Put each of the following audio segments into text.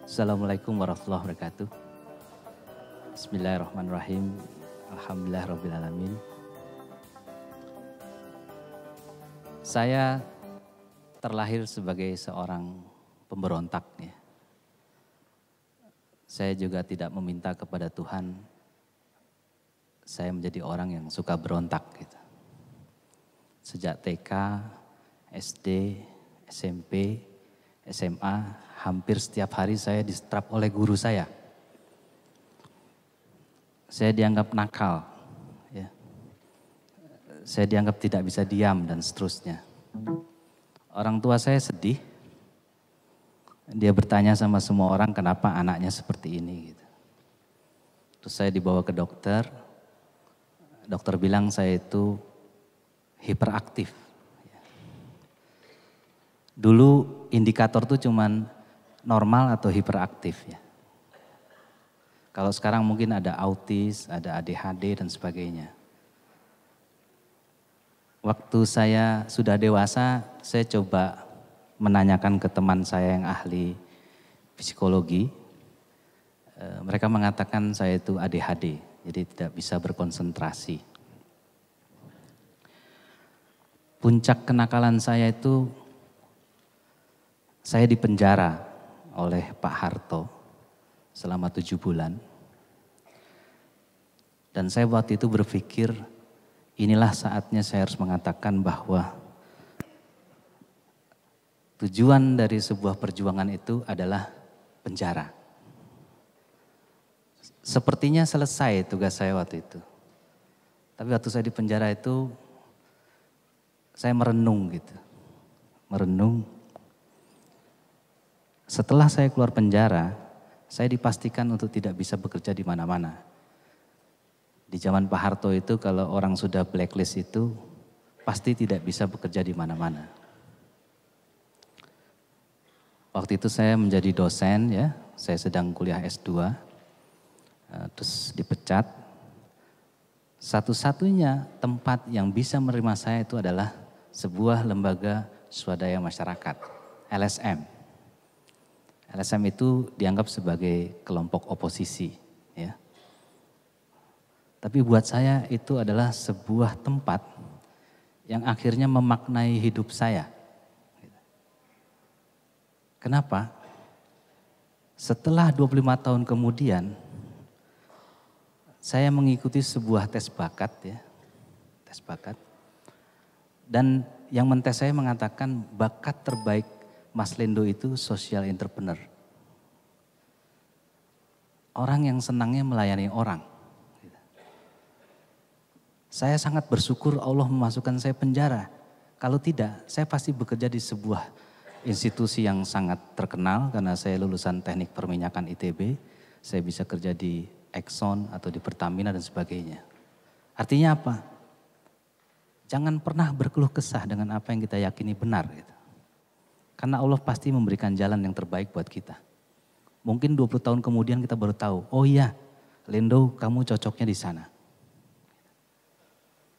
Assalamualaikum warahmatullahi wabarakatuh. Bismillahirrahmanirrahim. Alhamdulillahirrabbilalamin. Saya terlahir sebagai seorang pemberontak ya. Saya juga tidak meminta kepada Tuhan saya menjadi orang yang suka berontak gitu. Sejak TK, SD, SMP, SMA, hampir setiap hari saya disetrap oleh guru saya. Saya dianggap nakal, ya. Saya dianggap tidak bisa diam dan seterusnya. Orang tua saya sedih. Dia bertanya sama semua orang kenapa anaknya seperti ini. Gitu. Terus saya dibawa ke dokter. Dokter bilang saya itu hiperaktif. Dulu indikator tuh cuman normal atau hiperaktif ya. Kalau sekarang mungkin ada autis, ada ADHD dan sebagainya. Waktu saya sudah dewasa, saya coba menanyakan ke teman saya yang ahli psikologi. Mereka mengatakan saya itu ADHD, jadi tidak bisa berkonsentrasi. Puncak kenakalan saya itu saya dipenjara oleh Pak Harto selama 7 bulan. Dan saya waktu itu berpikir inilah saatnya saya harus mengatakan bahwa tujuan dari sebuah perjuangan itu adalah penjara. Sepertinya selesai tugas saya waktu itu. Tapi waktu saya di penjara itu saya merenung gitu. Merenung. Setelah saya keluar penjara, saya dipastikan untuk tidak bisa bekerja di mana-mana. Di zaman Pak Harto itu kalau orang sudah blacklist itu pasti tidak bisa bekerja di mana-mana. Waktu itu saya menjadi dosen ya, saya sedang kuliah S2, terus dipecat. Satu-satunya tempat yang bisa menerima saya itu adalah sebuah lembaga swadaya masyarakat, LSM. LSM itu dianggap sebagai kelompok oposisi, ya. Tapi buat saya itu adalah sebuah tempat yang akhirnya memaknai hidup saya. Kenapa? Setelah 25 tahun kemudian, saya mengikuti sebuah tes bakat, ya, tes bakat. Dan yang mentes saya mengatakan bakat terbaik Mas Lendo itu social entrepreneur. Orang yang senangnya melayani orang. Saya sangat bersyukur Allah memasukkan saya penjara. Kalau tidak, saya pasti bekerja di sebuah institusi yang sangat terkenal karena saya lulusan teknik perminyakan ITB. Saya bisa kerja di Exxon atau di Pertamina dan sebagainya. Artinya apa? Jangan pernah berkeluh kesah dengan apa yang kita yakini benar. Gitu. Karena Allah pasti memberikan jalan yang terbaik buat kita. Mungkin 20 tahun kemudian kita baru tahu, oh iya Lendo kamu cocoknya di sana.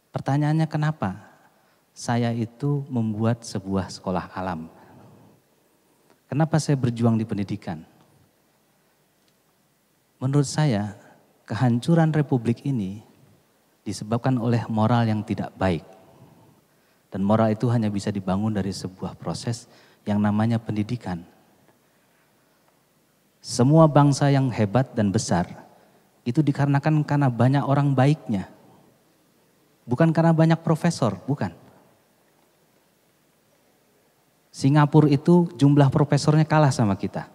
Pertanyaannya kenapa? Saya itu membuat sebuah sekolah alam. Kenapa saya berjuang di pendidikan? Menurut saya kehancuran republik ini disebabkan oleh moral yang tidak baik. Dan moral itu hanya bisa dibangun dari sebuah proses yang namanya pendidikan. Semua bangsa yang hebat dan besar itu dikarenakan karena banyak orang baiknya. Bukan karena banyak profesor, bukan. Singapura itu jumlah profesornya kalah sama kita.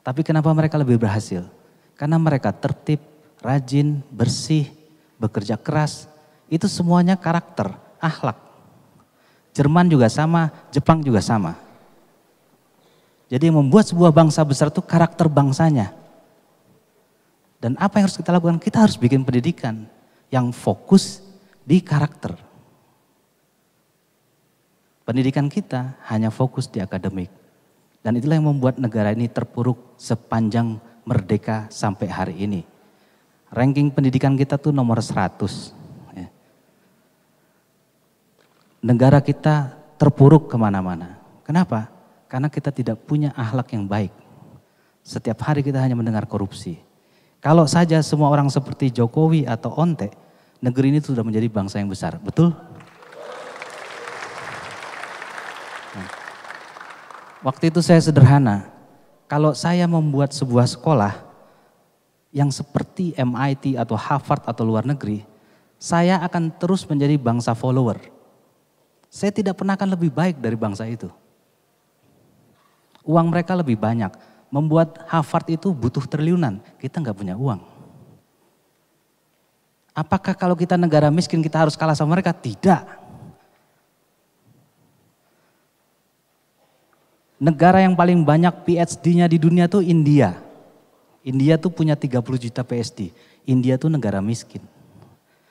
Tapi kenapa mereka lebih berhasil? Karena mereka tertib, rajin, bersih, bekerja keras. Itu semuanya karakter, akhlak. Jerman juga sama, Jepang juga sama. Jadi yang membuat sebuah bangsa besar itu karakter bangsanya. Dan apa yang harus kita lakukan? Kita harus bikin pendidikan yang fokus di karakter. Pendidikan kita hanya fokus di akademik. Dan itulah yang membuat negara ini terpuruk sepanjang merdeka sampai hari ini. Ranking pendidikan kita tuh nomor 100. Ya. Negara kita terpuruk kemana-mana. Kenapa? Karena kita tidak punya akhlak yang baik. Setiap hari kita hanya mendengar korupsi. Kalau saja semua orang seperti Jokowi atau Onte, negeri ini sudah menjadi bangsa yang besar, betul? Waktu itu saya sederhana, kalau saya membuat sebuah sekolah yang seperti MIT atau Harvard atau luar negeri, saya akan terus menjadi bangsa follower. Saya tidak pernah akan lebih baik dari bangsa itu. Uang mereka lebih banyak, membuat Harvard itu butuh triliunan, kita nggak punya uang. Apakah kalau kita negara miskin kita harus kalah sama mereka? Tidak. Negara yang paling banyak PhD-nya di dunia tuh India. India tuh punya 30 juta PhD. India tuh negara miskin.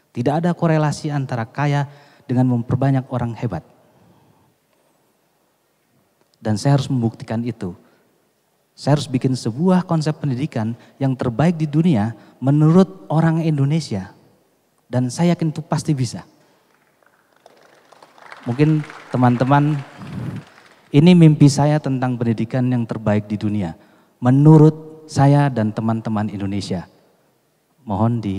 Tidak ada korelasi antara kaya dengan memperbanyak orang hebat. Dan saya harus membuktikan itu. Saya harus bikin sebuah konsep pendidikan yang terbaik di dunia menurut orang Indonesia. Dan saya yakin itu pasti bisa. Mungkin teman-teman, ini mimpi saya tentang pendidikan yang terbaik di dunia. Menurut saya dan teman-teman Indonesia. Mohon di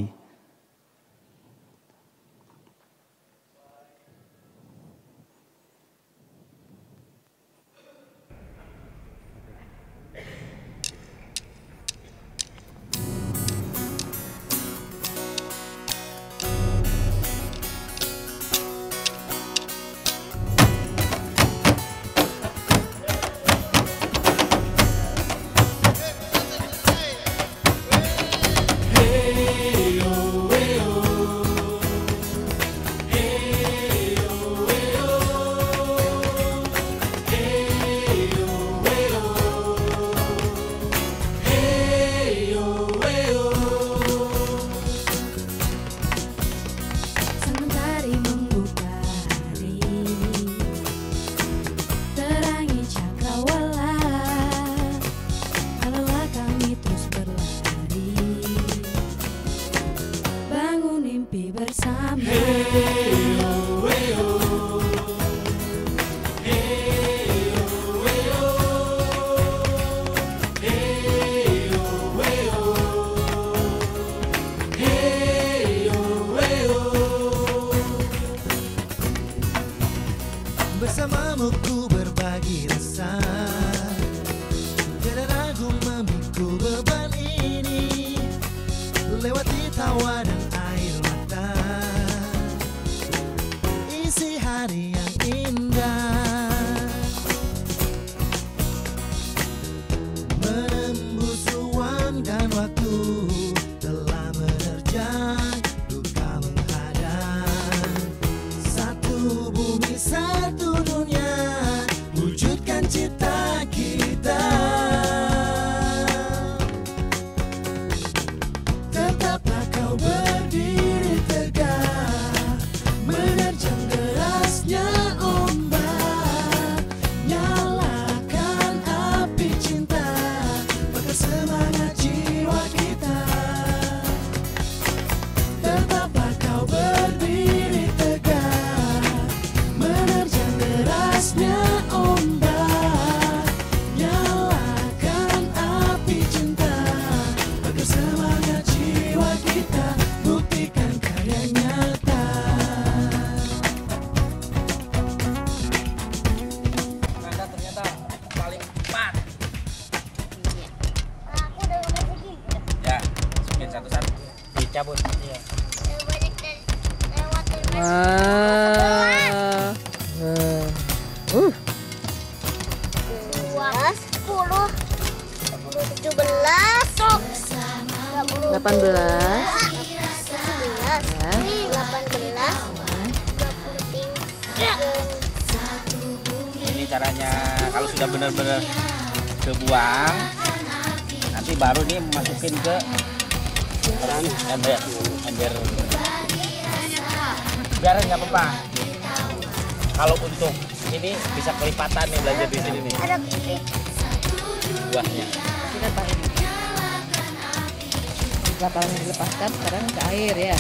bersamamu ku berbagi rasa, tidak ragu memikul beban ini, lewati tawa dan air mata, isi hari yang indah, menembus ruang dan waktu, telah menerjang duka menghadang, satu bumi satu dunia, wujudkan cita kita. Tetaplah kau berdiri tegak, menerjang derasnya ombak, nyalakan api cinta, bakar semangat jiwa kita. Tetaplah kau berdiri tegak, menerjang derasnya ombak, nyalakan api cinta, bakar semangat jiwa kita, buktikan karya nyata. Anda ternyata paling empat. Aku udah masukin. Ya, masukin satu-satu. Dicabut. Iya. Banyak dari lewat dari dua, 10, 17, 18, Ini caranya kalau sudah benar-benar kebuang, nanti baru nih masukin ke ember. Biar nggak apa-apa. Kalau untuk ini bisa kelipatan nih belajar di sini nih ada buahnya. kita tarik. Kapalnya dilepaskan sekarang ke air ya.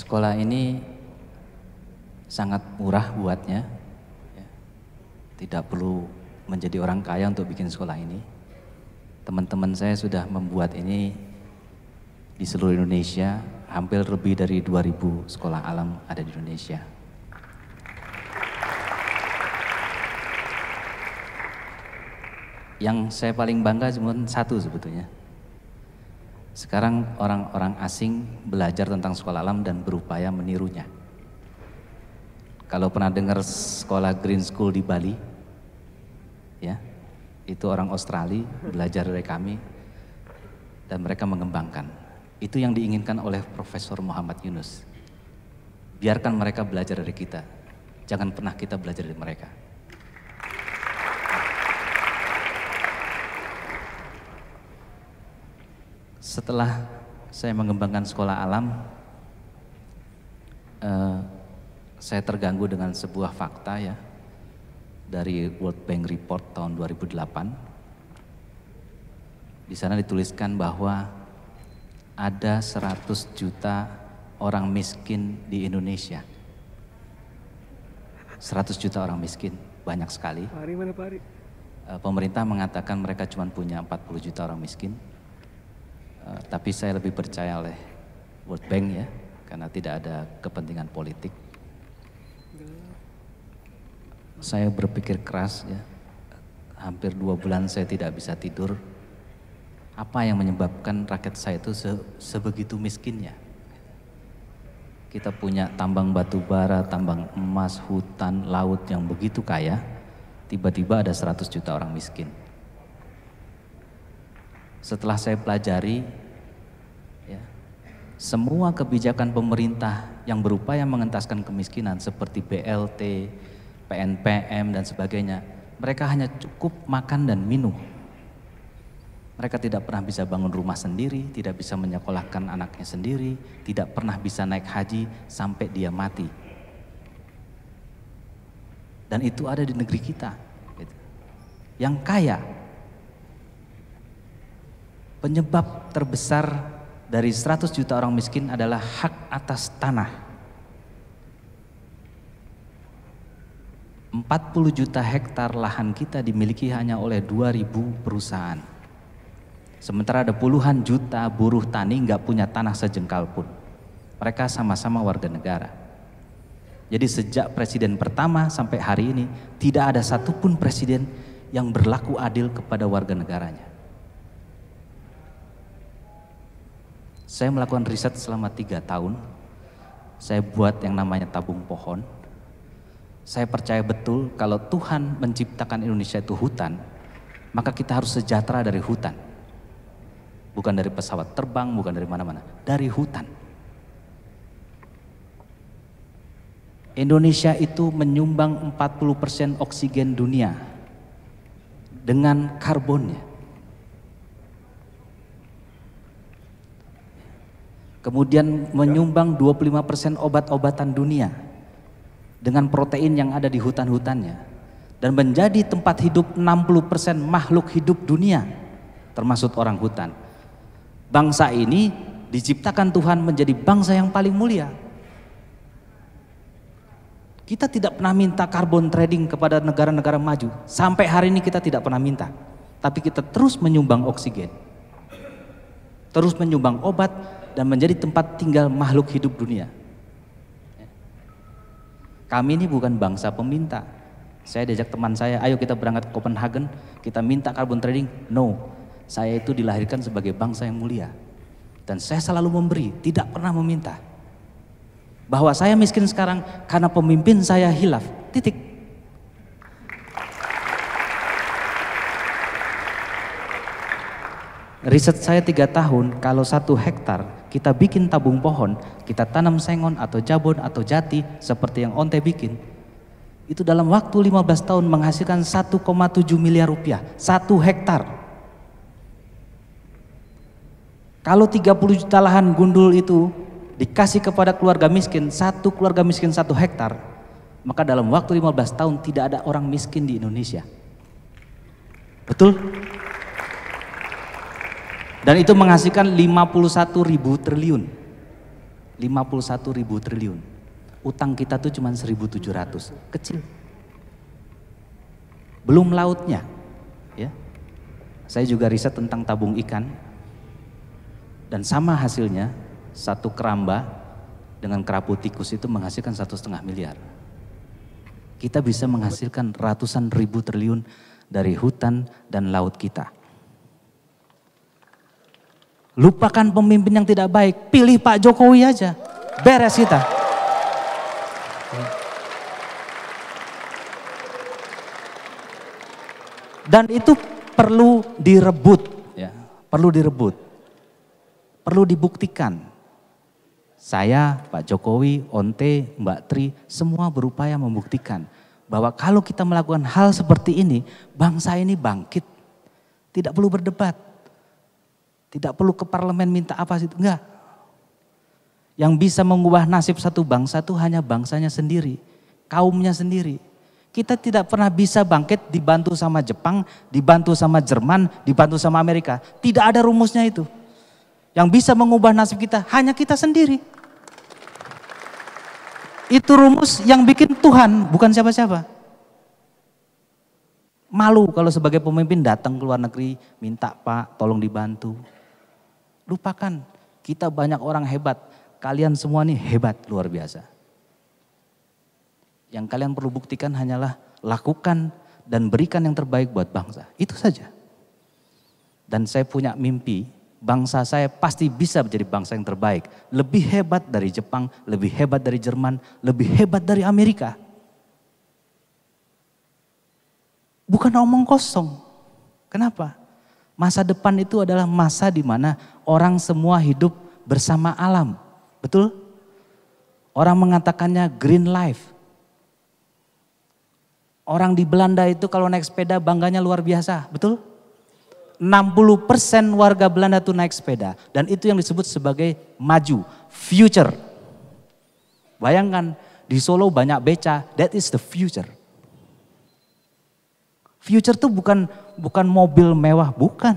Sekolah ini sangat murah buatnya, ya. Tidak perlu menjadi orang kaya untuk bikin sekolah ini. Teman-teman saya sudah membuat ini di seluruh Indonesia, hampir lebih dari 2000 sekolah alam ada di Indonesia. Yang saya paling bangga cuma satu sebetulnya. Sekarang orang-orang asing belajar tentang sekolah alam dan berupaya menirunya. Kalau pernah dengar sekolah Green School di Bali, ya, itu orang Australia belajar dari kami dan mereka mengembangkan. Itu yang diinginkan oleh Profesor Muhammad Yunus. Biarkan mereka belajar dari kita, jangan pernah kita belajar dari mereka. Setelah saya mengembangkan sekolah alam, saya terganggu dengan sebuah fakta ya dari World Bank Report tahun 2008. Di sana dituliskan bahwa ada 100 juta orang miskin di Indonesia. 100 juta orang miskin, banyak sekali. Pemerintah mengatakan mereka cuma punya 40 juta orang miskin. Tapi saya lebih percaya oleh World Bank ya, karena tidak ada kepentingan politik. Saya berpikir keras ya, hampir 2 bulan saya tidak bisa tidur. Apa yang menyebabkan rakyat saya itu sebegitu miskinnya? Kita punya tambang batu bara, tambang emas, hutan, laut yang begitu kaya, tiba-tiba ada 100 juta orang miskin. Setelah saya pelajari, ya, semua kebijakan pemerintah yang berupaya mengentaskan kemiskinan seperti BLT, PNPM dan sebagainya, mereka hanya cukup makan dan minum. Mereka tidak pernah bisa bangun rumah sendiri, tidak bisa menyekolahkan anaknya sendiri, tidak pernah bisa naik haji sampai dia mati. Dan itu ada di negeri kita, gitu. Yang kaya. Penyebab terbesar dari 100 juta orang miskin adalah hak atas tanah. 40 juta hektar lahan kita dimiliki hanya oleh 2.000 perusahaan. Sementara ada puluhan juta buruh tani nggak punya tanah sejengkal pun. Mereka sama-sama warga negara. Jadi sejak presiden pertama sampai hari ini tidak ada satupun presiden yang berlaku adil kepada warga negaranya. Saya melakukan riset selama 3 tahun. Saya buat yang namanya tabung pohon. Saya percaya betul kalau Tuhan menciptakan Indonesia itu hutan, maka kita harus sejahtera dari hutan. Bukan dari pesawat terbang, bukan dari mana-mana, dari hutan. Indonesia itu menyumbang 40% oksigen dunia dengan karbonnya. Kemudian menyumbang 25% obat-obatan dunia dengan protein yang ada di hutan-hutannya. Dan menjadi tempat hidup 60% makhluk hidup dunia, termasuk orang hutan. Bangsa ini diciptakan Tuhan menjadi bangsa yang paling mulia. Kita tidak pernah minta carbon trading kepada negara-negara maju. Sampai hari ini kita tidak pernah minta. Tapi kita terus menyumbang oksigen. Terus menyumbang obat dan menjadi tempat tinggal makhluk hidup dunia. Kami ini bukan bangsa peminta. Saya diajak teman saya, ayo kita berangkat ke Copenhagen, kita minta carbon trading. No, saya itu dilahirkan sebagai bangsa yang mulia. Dan saya selalu memberi, tidak pernah meminta. Bahwa saya miskin sekarang karena pemimpin saya hilaf, titik. Riset saya 3 tahun, kalau 1 hektar kita bikin tabung pohon, kita tanam sengon atau jabon atau jati seperti yang Onte bikin, itu dalam waktu 15 tahun menghasilkan 1,7 miliar rupiah, 1 hektar. Kalau 30 juta lahan gundul itu dikasih kepada keluarga miskin, 1 keluarga miskin 1 hektar, maka dalam waktu 15 tahun tidak ada orang miskin di Indonesia. Betul? Dan itu menghasilkan 51.000 triliun. 51.000 triliun. Utang kita tuh cuma 1.700, kecil. Belum lautnya, ya. Saya juga riset tentang tabung ikan, dan sama hasilnya, satu keramba dengan kerapu tikus itu menghasilkan 1,5 miliar. Kita bisa menghasilkan ratusan ribu triliun dari hutan dan laut kita. Lupakan pemimpin yang tidak baik, pilih Pak Jokowi aja, beres kita. Dan itu perlu direbut, ya, perlu direbut, perlu dibuktikan. Saya, Pak Jokowi, Onte, Mbak Tri, semua berupaya membuktikan bahwa kalau kita melakukan hal seperti ini, bangsa ini bangkit. Tidak perlu berdebat, tidak perlu ke parlemen minta apa sih, enggak. Yang bisa mengubah nasib satu bangsa itu hanya bangsanya sendiri, kaumnya sendiri. Kita tidak pernah bisa bangkit dibantu sama Jepang, dibantu sama Jerman, dibantu sama Amerika. Tidak ada rumusnya itu. Yang bisa mengubah nasib kita hanya kita sendiri. Itu rumus yang bikin Tuhan, bukan siapa-siapa. Malu kalau sebagai pemimpin datang ke luar negeri, minta Pak tolong dibantu. Lupakan, kita banyak orang hebat. Kalian semua nih hebat, luar biasa. Yang kalian perlu buktikan hanyalah lakukan dan berikan yang terbaik buat bangsa. Itu saja. Dan saya punya mimpi, bangsa saya pasti bisa menjadi bangsa yang terbaik. Lebih hebat dari Jepang, lebih hebat dari Jerman, lebih hebat dari Amerika. Bukan omong kosong. Kenapa? Masa depan itu adalah masa di mana orang semua hidup bersama alam. Betul? Orang mengatakannya green life. Orang di Belanda itu kalau naik sepeda bangganya luar biasa, betul? 60% warga Belanda itu naik sepeda. Dan itu yang disebut sebagai maju, future. Bayangkan di Solo banyak beca, that is the future. Future itu bukan mobil mewah, bukan.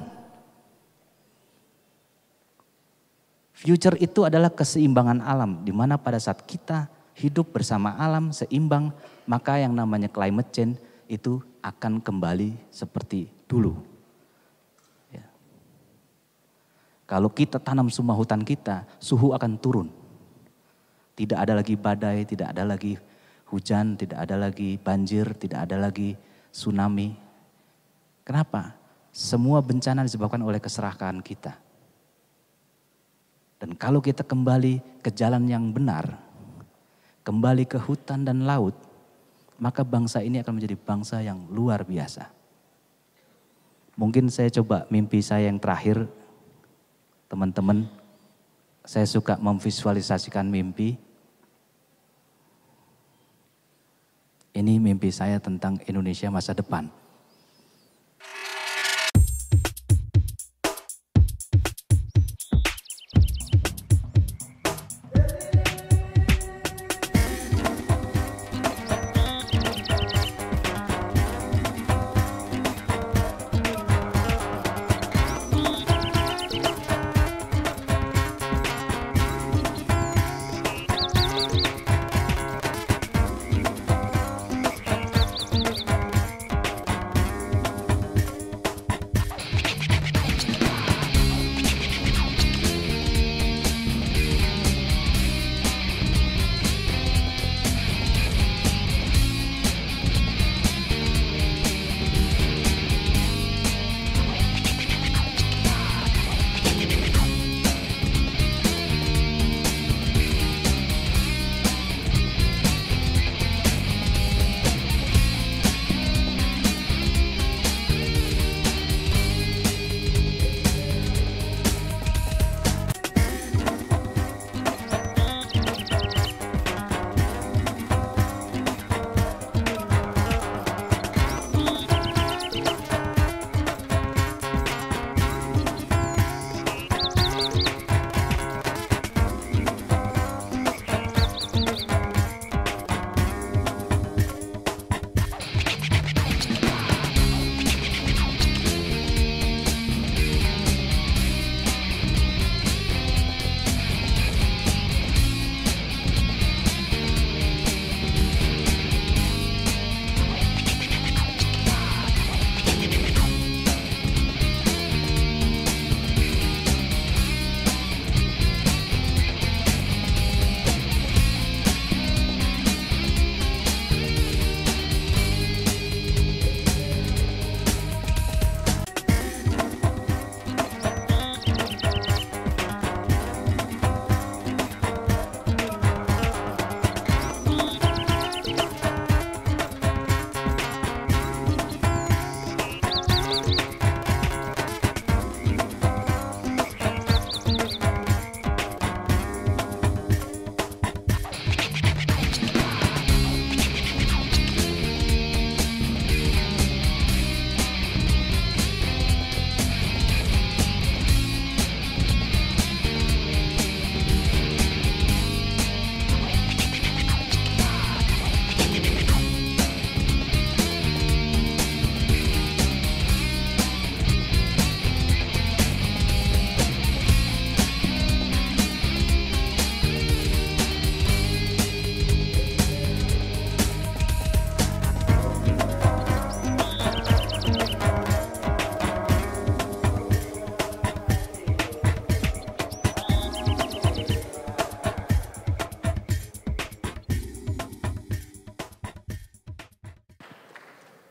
Future itu adalah keseimbangan alam, di mana pada saat kita hidup bersama alam seimbang, maka yang namanya climate change itu akan kembali seperti dulu. Ya. Kalau kita tanam semua hutan kita, suhu akan turun. Tidak ada lagi badai, tidak ada lagi hujan, tidak ada lagi banjir, tidak ada lagi tsunami. Kenapa? Semua bencana disebabkan oleh keserakahan kita. Dan kalau kita kembali ke jalan yang benar, kembali ke hutan dan laut, maka bangsa ini akan menjadi bangsa yang luar biasa. Mungkin saya coba mimpi saya yang terakhir, teman-teman, saya suka memvisualisasikan mimpi. Ini mimpi saya tentang Indonesia masa depan.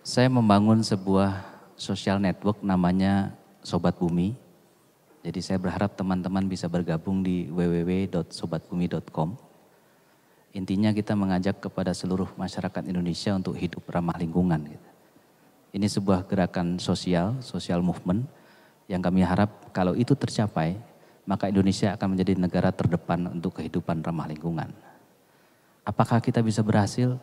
Saya membangun sebuah social network namanya Sobat Bumi. Jadi saya berharap teman-teman bisa bergabung di www.sobatbumi.com. Intinya kita mengajak kepada seluruh masyarakat Indonesia untuk hidup ramah lingkungan. Ini sebuah gerakan sosial, social movement yang kami harap kalau itu tercapai, maka Indonesia akan menjadi negara terdepan untuk kehidupan ramah lingkungan. Apakah kita bisa berhasil?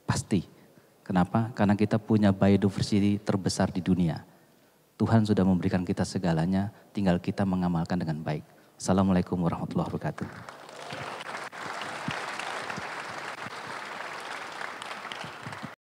Pasti. Kenapa? Karena kita punya biodiversity terbesar di dunia. Tuhan sudah memberikan kita segalanya, tinggal kita mengamalkan dengan baik. Assalamualaikum warahmatullahi wabarakatuh.